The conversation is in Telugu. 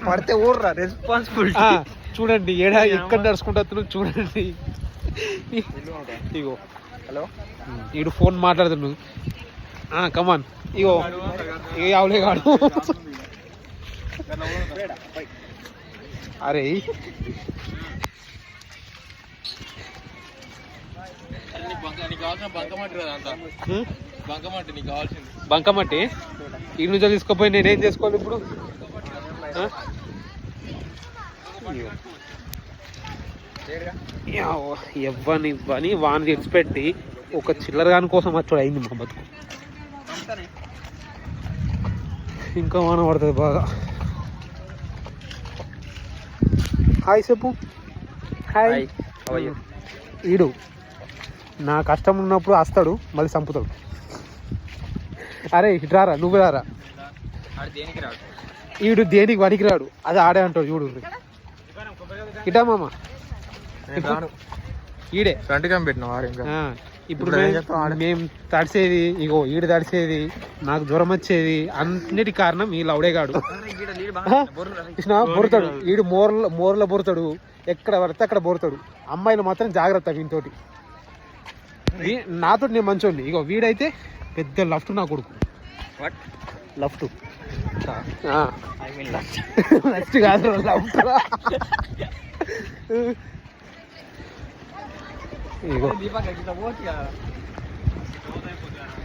పడితే ఊర్రా రెస్పాన్సిబిలిటీ. చూడండి ఏడా ఎక్కడ నడుచుకుంటా చూడండి. ఇగో హలో ఈడు ఫోన్ మాట్లాడుతున్నాడు. కమాన్ ఇగో ఏ అవలే కాడు. అరే బంకమట్టి ఈ నుంచి తీసుకుపోయి నేనేం చేసుకోవాలి ఇప్పుడు? ఇవ్వని వాని తెచ్చిపెట్టి ఒక చిల్లరగాని కోసం వచ్చాడు అయింది మా బతుకు. ఇంకా వాన పడుతుంది బాగా. హాయ్ చెప్పు. హాయ్. ఈడు నా కష్టం ఉన్నప్పుడు వస్తాడు మళ్ళీ చంపుతాడు. అరే ఇటు రారా, నువ్వు రారా. ఈడు దేనికి పనికి రాడు, అది ఆడే అంటాడు చూడు. ఇటా మామ ఈడే ఇప్పుడు మేము తడిసేది ఇగో ఈడు తడిసేది, నాకు జ్వరం వచ్చేది అన్నిటి కారణం ఈ లౌడేగాడు. బొరుతాడు ఈడు మోర్ల బొరుతాడు, ఎక్కడ పడితే అక్కడ బొరుతాడు. అమ్మాయిలు మాత్రం జాగ్రత్త వీనితోటి. నాతో నేను మంచోండి. ఇగో వీడైతే పెద్ద లఫ్ట్ నా కొడుకు. లఫ్ట్ లఫ్ట్ కాదు లఫ్ట్. ఇగో